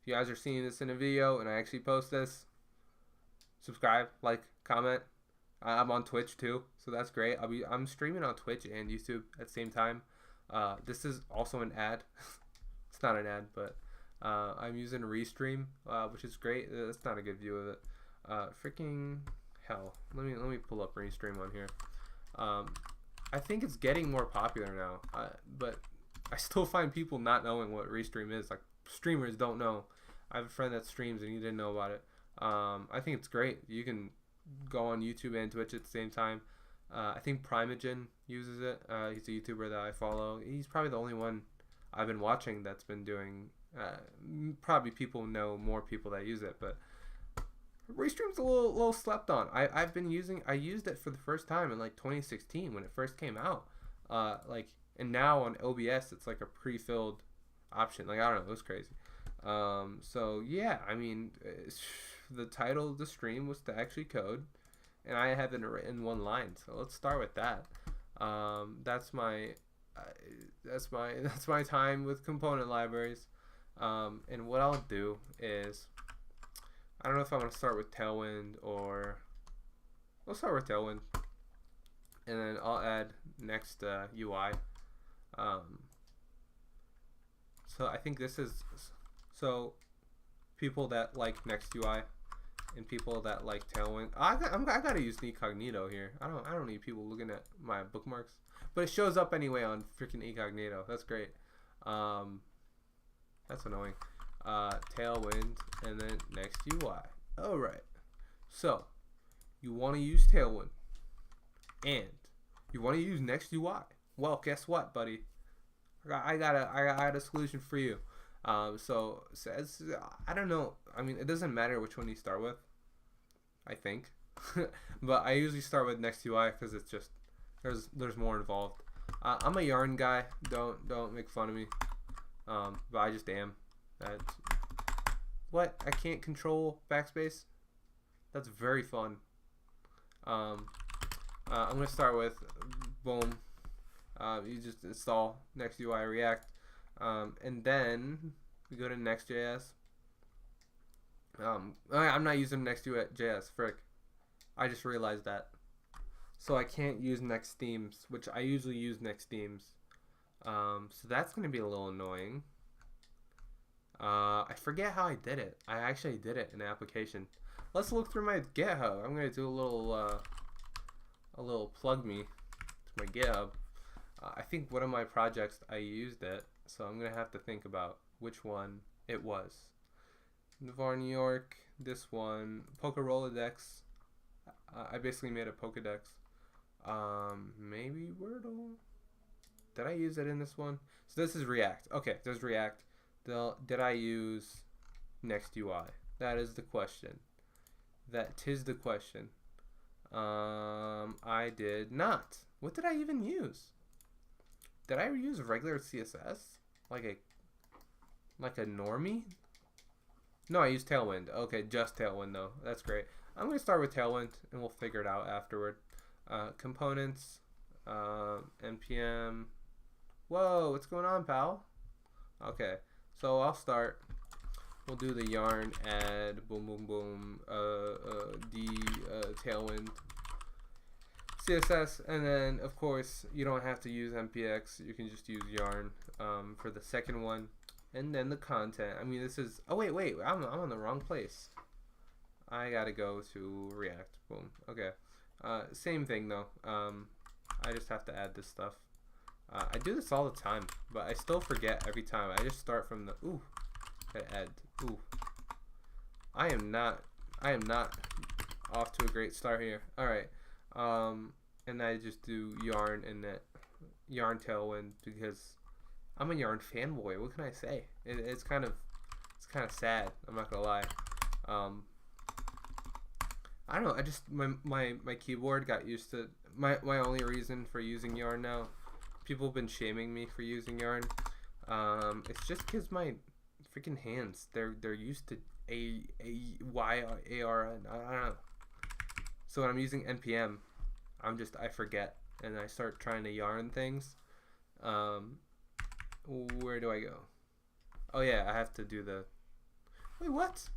[SPEAKER 1] if you guys are seeing this in a video and I actually post this, subscribe, like, comment. I'm on Twitch too, so that's great. I'm streaming on Twitch and YouTube at the same time. This is also an ad. It's not an ad, but I'm using Restream, which is great. That's not a good view of it. Freaking hell. Let me pull up Restream on here. I think it's getting more popular now, but I still find people not knowing what Restream is. Like, streamers don't know. I have a friend that streams and he didn't know about it. I think it's great. You can go on YouTube and Twitch at the same time. I think Primogen uses it. He's a YouTuber that I follow. He's probably the only one I've been watching that's been doing. Probably people know more people that use it, but Restream's a little slept on. I used it for the first time in like 2016 when it first came out. And now on OBS it's like a pre-filled option. Like, I don't know, it was crazy. So yeah, I mean, the title of the stream was to actually code, and I haven't written one line. So let's start with that. That's my time with component libraries. And what I'll do is, I don't know if I'm gonna start with Tailwind or we'll start with Tailwind, and then I'll add next UI. So I think this is so people that like NextUI and people that like Tailwind. I gotta use incognito here. I don't need people looking at my bookmarks, but it shows up anyway on freaking incognito. That's great. That's annoying. Tailwind and then NextUI. All right. So you want to use Tailwind and you want to use NextUI. Well, guess what, buddy? I got a solution for you. So says, I don't know. I mean, it doesn't matter which one you start with, I think. But I usually start with NextUI because it's just there's more involved. I'm a yarn guy. Don't make fun of me. But I just am. What? I can't control backspace? That's very fun. I'm gonna start with boom. You just install NextUI React, and then we go to Next.js. I'm not using Next.js. Frick, I just realized that. so I can't use next themes, which I usually use next themes. So that's gonna be a little annoying. I forget how I did it. I actually did it in the application. Let's look through my GitHub. I'm gonna do a little plug me to my GitHub. I think one of my projects I used it, so I'm gonna have to think about which one it was. Navarre, New York. This one, Poke Rolodex. I basically made a Pokedex. Maybe Wordle. Did I use it in this one? So this is React. Okay, there's React. Did I use NextUI? That is the question. That tis the question. I did not. What did I even use? Did I use regular CSS? Like a normie? No, I used Tailwind. Okay, just Tailwind though. That's great. I'm going to start with Tailwind and we'll figure it out afterward. Components, npm. Whoa, what's going on, pal? Okay, so I'll start. We'll do the yarn add boom boom boom Tailwind CSS, and then of course you don't have to use npx. You can just use yarn for the second one. And then the content. I mean, this is. Oh wait, I'm on the wrong place. I gotta go to React. Boom. Okay. Same thing though. I just have to add this stuff. I do this all the time, but I still forget every time. I just start from the add. Ooh. I am not off to a great start here. All right. And I just do yarn and that yarn Tailwind because I'm a yarn fanboy. What can I say? It's kind of sad. I'm not gonna lie. I don't know. I just my keyboard got used to my only reason for using yarn now. People have been shaming me for using yarn. It's just because my freaking hands they're used to AYARN. I don't know. So when I'm using npm, I forget and I start trying to yarn things. Where do I go? Oh yeah, I have to do the. Wait, what?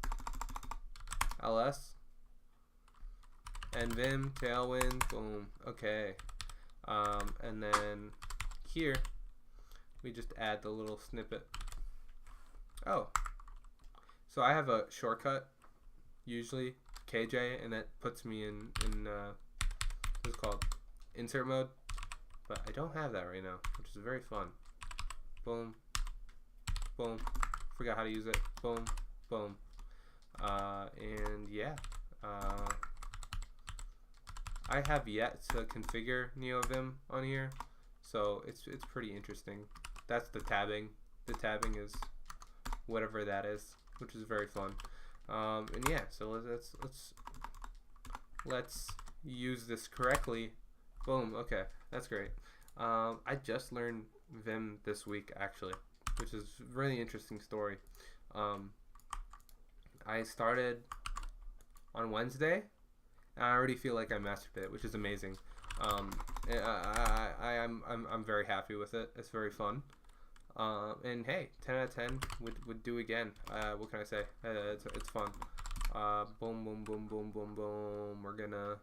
[SPEAKER 1] ls NeoVim Tailwind. Boom. Okay. And then here we just add the little snippet. Oh. So I have a shortcut, usually KJ, and that puts me in what's it called? Insert mode. But I don't have that right now, which is very fun. Boom. Boom. Forgot how to use it. Boom. Boom. And yeah. I have yet to configure NeoVim on here, so it's pretty interesting. That's the tabbing. The tabbing is whatever that is, which is very fun. And yeah, so let's use this correctly. Boom. Okay, that's great. I just learned Vim this week actually, which is a really interesting story. I started on Wednesday. I already feel like I mastered it, which is amazing. I'm very happy with it. It's very fun. And hey, 10 out of 10 would do again. What can I say? It's fun. Boom, boom, boom, boom, boom, boom. We're gonna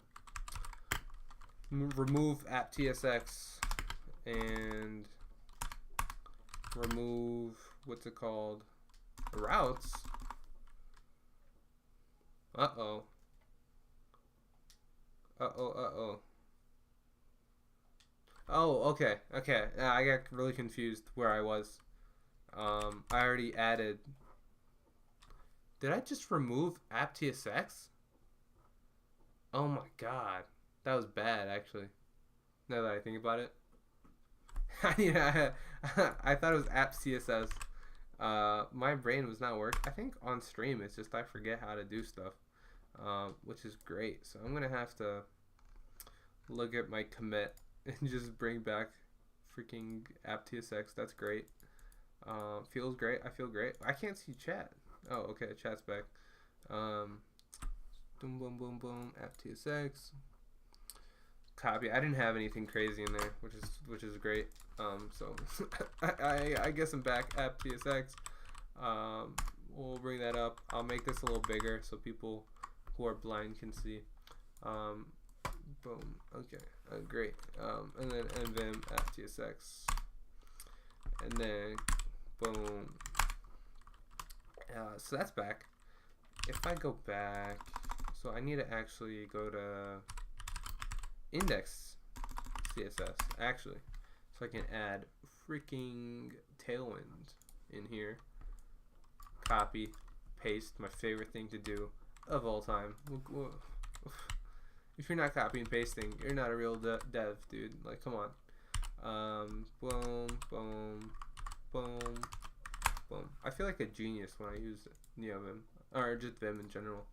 [SPEAKER 1] remove app.tsx and remove what's it called? Routes. Uh-oh. Oh, okay. I got really confused where I was. I already added. Did I just remove app.tsx? Oh my god. That was bad, actually. Now that I think about it. Yeah, I thought it was app.css. My brain was not working. I think on stream it's just I forget how to do stuff. Which is great. So I'm going to have to look at my commit and just bring back freaking app.tsx. That's great. Feels great. I feel great. I can't see chat. Oh, okay. Chat's back. Boom, boom, boom, boom. app.tsx. Copy. I didn't have anything crazy in there, which is great. So I guess I'm back. app.tsx. We'll bring that up. I'll make this a little bigger so people who are blind can see. boom. Okay, great. And then NVim at TSX, and then boom. So that's back. If I go back, so I need to actually go to index CSS actually, so I can add freaking Tailwind in here. Copy, paste, my favorite thing to do of all time. If you're not copying and pasting, you're not a real dev, dude. Like, come on. Boom, boom, boom, boom. I feel like a genius when I use NeoVim, or just Vim in general.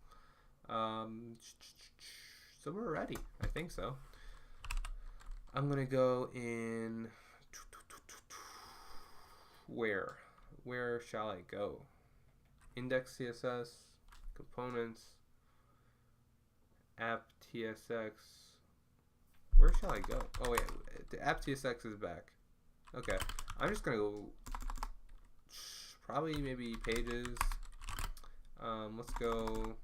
[SPEAKER 1] So we're ready. I think so. I'm gonna go in. Where shall I go? Index CSS, components, app TSX. Where shall I go? Oh wait, the app TSX is back. Okay, I'm just gonna go probably maybe pages. Let's go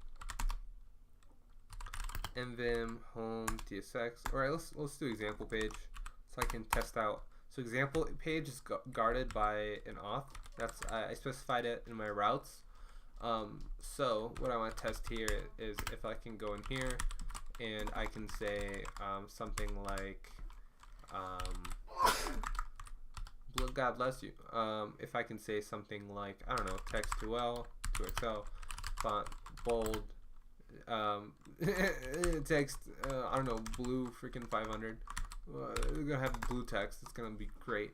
[SPEAKER 1] NVim home TSX. All right, let's do example page so I can test out. So example page is guarded by an auth. That's I specified it in my routes. So what I want to test here is if I can go in here and I can say something like God bless you. If I can say something like, I don't know, text to L to Excel, font bold, text I don't know, blue freaking 500. We're gonna have blue text. It's gonna be great.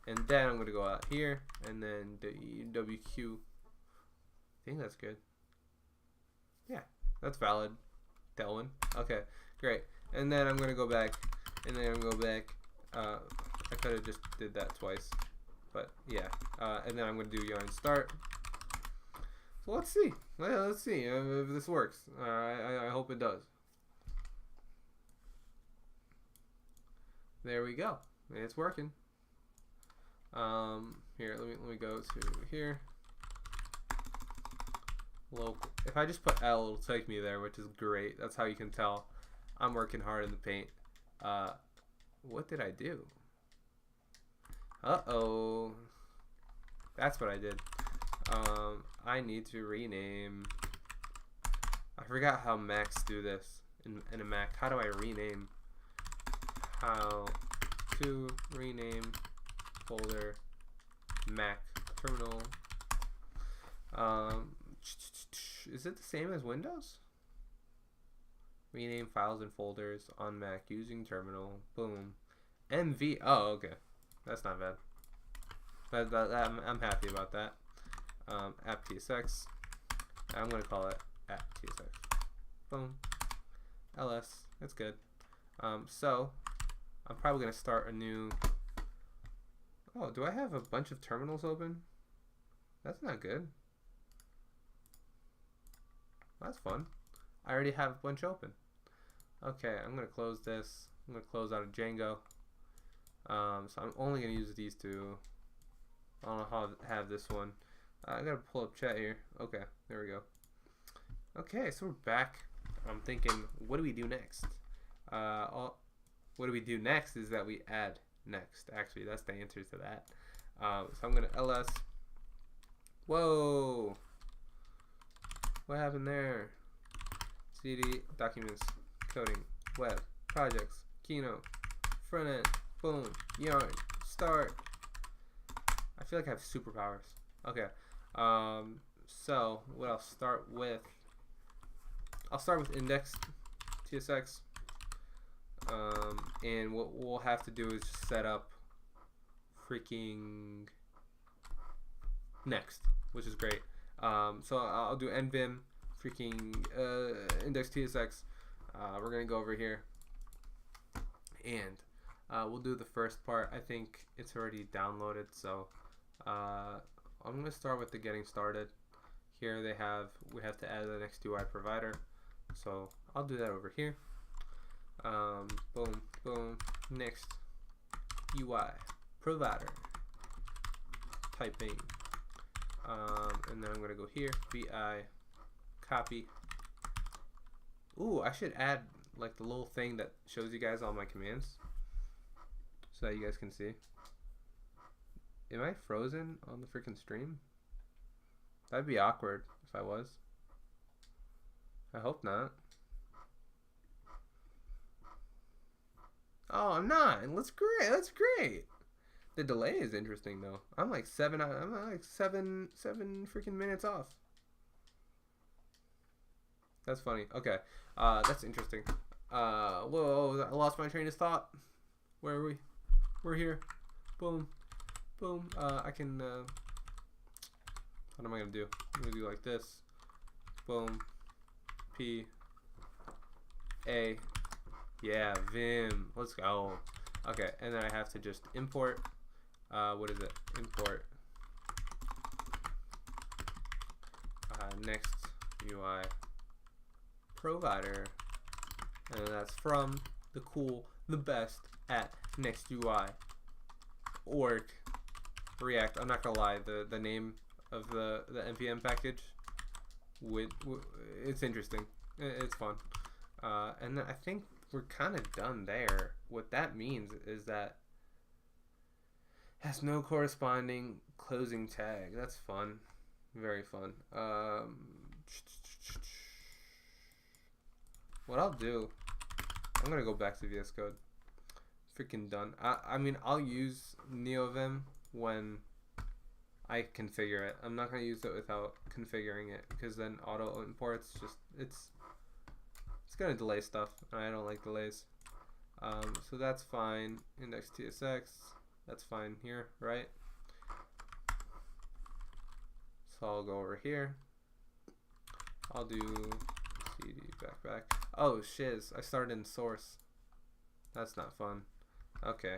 [SPEAKER 1] And then I'm gonna go out here and then the WQ. I think that's good. Yeah, that's valid. Tailwind. Okay, great. And then I'm gonna go back, and then I'm gonna go back. I could have just did that twice, but yeah. And then I'm gonna do yarn start. So let's see. Let's see if this works. I hope it does. There we go. It's working. Here, let me go to here. Local. If I just put L, it'll take me there, which is great. That's how you can tell I'm working hard in the paint. What did I do? Uh-oh. That's what I did. I need to rename. I forgot how Macs do this in a Mac. How do I rename? How to rename folder Mac terminal. Is it the same as Windows? Rename files and folders on Mac using terminal. Boom. MV. Oh, okay. That's not bad. I'm happy about that. App TSX. I'm gonna call it app TSX. Boom. LS. That's good. So I'm probably gonna start a new. Oh, do I have a bunch of terminals open? That's not good. That's fun. I already have a bunch open. Okay, I'm gonna close this. I'm gonna close out of Django. So I'm only gonna use these two. I don't know how to have this one. I gotta pull up chat here. Okay, there we go. Okay, so we're back. I'm thinking, what do we do next? What do we do next is that we add next. Actually, that's the answer to that. So I'm gonna ls. Whoa! What happened there? CD, documents, coding, web, projects, keynote, front end, boom, yarn, start. I feel like I have superpowers. Okay. So what I'll start with index TSX. And what we'll have to do is just set up freaking next, which is great. So I'll do NVim freaking index TSX. We're gonna go over here and we'll do the first part. I think it's already downloaded, so I'm gonna start with the getting started. Here we have to add the NextUI provider, so I'll do that over here. Boom, boom, next UI provider, typing, and then I'm gonna go here, vi, copy. Ooh, I should add like the little thing that shows you guys all my commands so that you guys can see. Am I frozen on the freaking stream? That'd be awkward if I was. I hope not. Oh, I'm not. That's great. That's great. The delay is interesting though. I'm like seven freaking minutes off. That's funny. Okay. That's interesting. Whoa, I lost my train of thought. Where are we? We're here. Boom. Boom. I can, what am I gonna do? I'm gonna do like this. Boom. P. A. Yeah, Vim. Let's go. Okay, and then I have to just import, what is it? Import NextUI provider, and that's from the cool, the best at NextUI org React. I'm not gonna lie, the name of the npm package it's interesting. It's fun. And then I think we're kind of done there. What that means is that has no corresponding closing tag. That's fun. Very fun. What I'll do, I'm gonna go back to VS Code. Freaking done. I mean, I'll use NeoVim when I configure it. I'm not gonna use it without configuring it, because then auto imports just it's gonna delay stuff, and I don't like delays. So that's fine. Index TSX, that's fine here, right? So I'll go over here. I'll do cd backpack. Oh shiz, I started in source. That's not fun. Okay.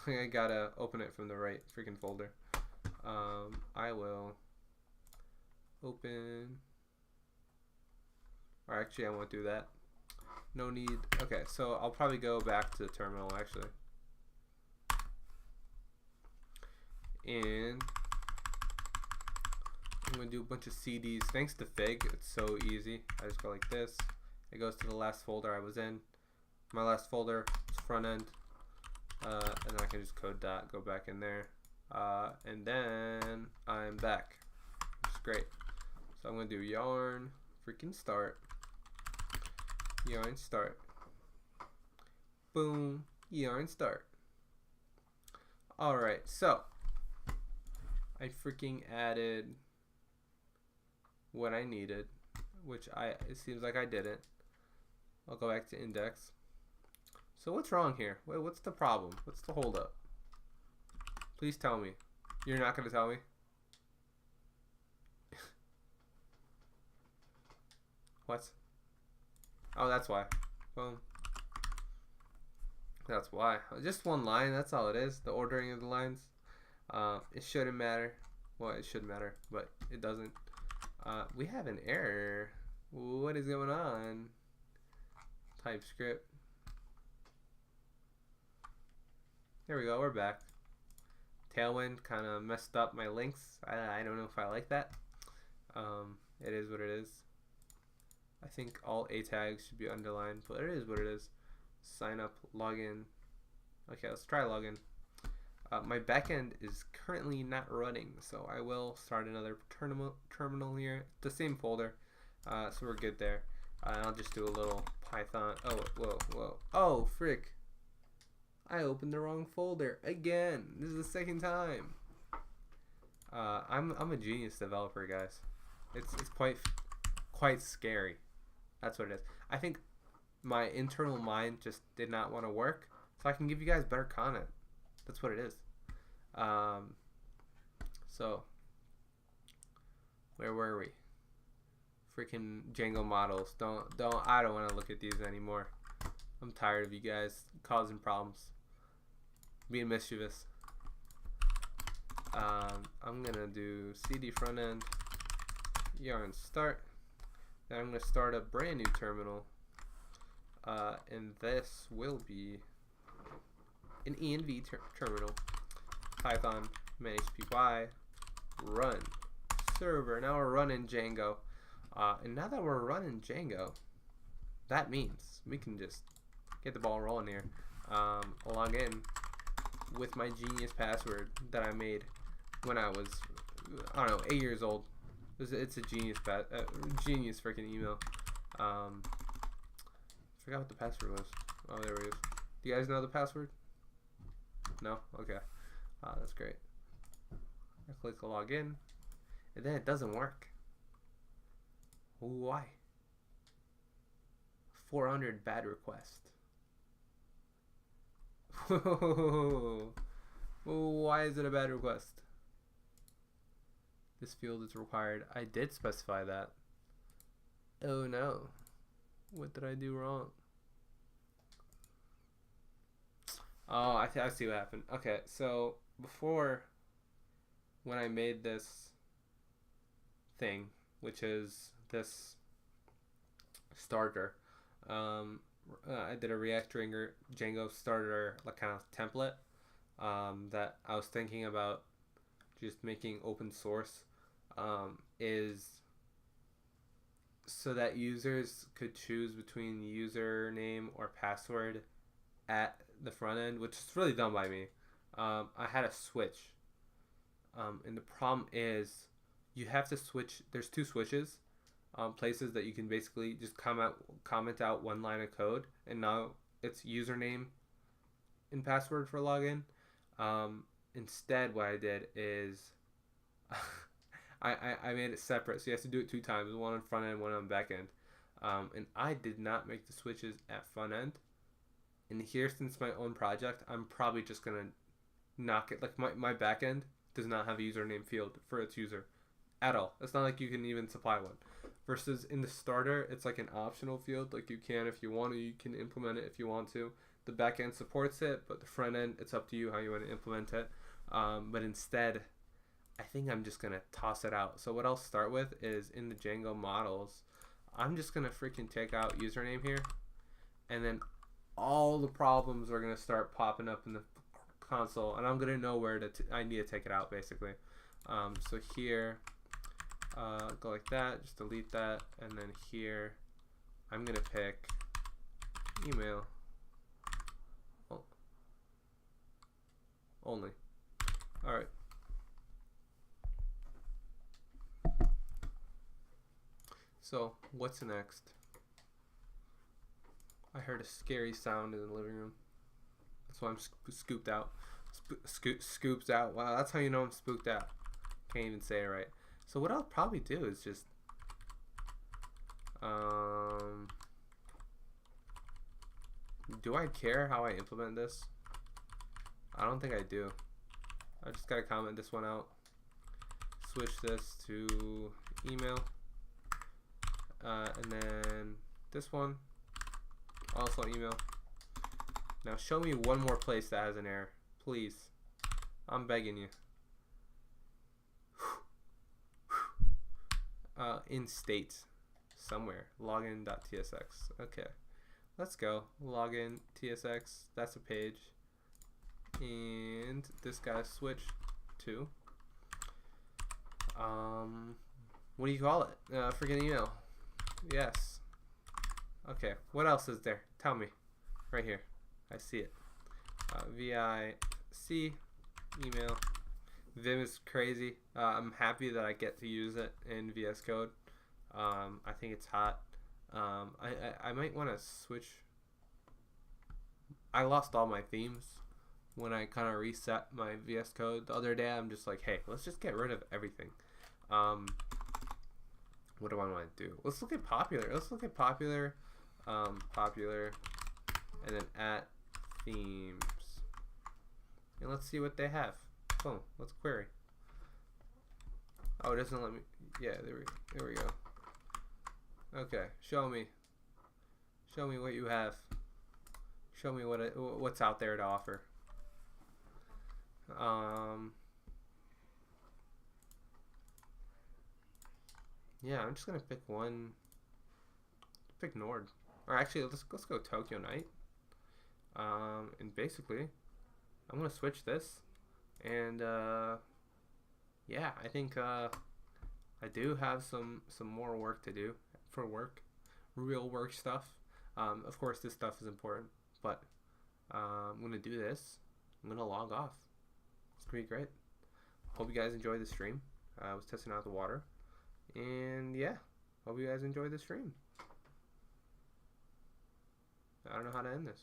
[SPEAKER 1] I gotta open it from the right freaking folder. I will open, or actually I won't do that. No need. Okay, so I'll probably go back to the terminal actually. And I'm gonna do a bunch of CDs. Thanks to Fig, it's so easy. I just go like this. It goes to the last folder I was in. My last folder is front end. And then I can just code dot, go back in there. And then I'm back, which is great. So I'm gonna do yarn freaking start. Yarn start. Boom. Yarn start. Alright, so I freaking added what I needed, which it seems like I didn't. I'll go back to index. So what's wrong here? Wait, what's the problem? What's the holdup? Please tell me. You're not gonna tell me? What? Oh, that's why. Boom. That's why. Just one line, that's all it is. The ordering of the lines. It shouldn't matter. Well, it should matter, but it doesn't. We have an error. What is going on? Typescript. There we go, we're back. Tailwind kind of messed up my links. I don't know if I like that. It is what it is. I think all A tags should be underlined, but it is what it is. Sign up, login. Okay, let's try login. My backend is currently not running, so I will start another terminal here. The same folder, so we're good there. I'll just do a little Python. Oh, whoa. Oh, frick. I opened the wrong folder again. This is the second time. I'm a genius developer, guys. It's quite scary. That's what it is. I think my internal mind just did not want to work, so I can give you guys better content. That's what it is. So where were we? Freaking Django models. I don't want to look at these anymore. I'm tired of you guys causing problems, being mischievous. I'm gonna do cd front end yarn start. Then I'm gonna start a brand new terminal, and this will be an env terminal. Python -py run server. Now we're running Django, and now that we're running Django, that means we can just get the ball rolling here. Log in with my genius password that I made when I was, I don't know, 8 years old. It's a genius genius freaking email. Forgot what the password was. Oh, there it is. Do you guys know the password? No? Okay. That's great. I click login, and then it doesn't work. Why? 400 bad request. Why is it a bad request? This field is required. I did specify that. Oh no. What did I do wrong? Oh, I see what happened. Okay, so before, when I made this thing, which is this starter, I did a React Django starter, like kind of template that I was thinking about just making open source, is so that users could choose between username or password at the front end, which is really done by me. I had a switch, and the problem is you have to switch. There's two switches, places that you can basically just comment out one line of code, and now it's username and password for login. Instead, what I did is I made it separate, so you have to do it 2 times, one on front end, one on back end. And I did not make the switches at front end. And here, since my own project, I'm probably just gonna knock it. Like my back end does not have a username field for its user at all. It's not like you can even supply one. Versus in the starter, it's like an optional field. Like you can, if you want to, you can implement it if you want to. The back end supports it, but the front end, it's up to you how you want to implement it. But instead, I think I'm just gonna toss it out. So what I'll start with is in the Django models, I'm just gonna freaking take out username here, and then all the problems are gonna start popping up in the console, and I'm gonna know where I need to take it out basically. So here, go like that, just delete that, and then here, I'm gonna pick email only. All right. So what's next? I heard a scary sound in the living room. That's why I'm scooped out. Scoops out. Wow, that's how you know I'm spooked out. Can't even say it right. So what I'll probably do is just do I care how I implement this? I don't think I do. I just gotta comment this one out. Switch this to email. And then this one also email. Now show me one more place that has an error, please. I'm begging you. In state somewhere, login.tsx. Okay, let's go. Login tsx. That's a page, and this guy switch to what do you call it? Freaking email. Yes. Okay, what else is there? Tell me. Right here. I see it. VIC email. Vim is crazy. I'm happy that I get to use it in VS Code. I think it's hot. I might want to switch. I lost all my themes when I kind of reset my VS Code the other day. I'm just like, hey, let's just get rid of everything. What do I want to do? Let's look at popular. Let's look at popular, popular, and then at themes, and let's see what they have. Boom. Let's query. Oh, it doesn't let me. Yeah, there we go. Okay, show me what you have. Show me what's out there to offer. Yeah, I'm just gonna pick one. Pick Nord, or actually, let's go Tokyo Night. And basically, I'm gonna switch this, and yeah, I think I do have some more work to do for work, real work stuff. Of course, this stuff is important, but I'm gonna do this. I'm gonna log off. It's gonna be great. Hope you guys enjoy the stream. I was testing out the water, and yeah, hope you guys enjoy the stream. I don't know how to end this.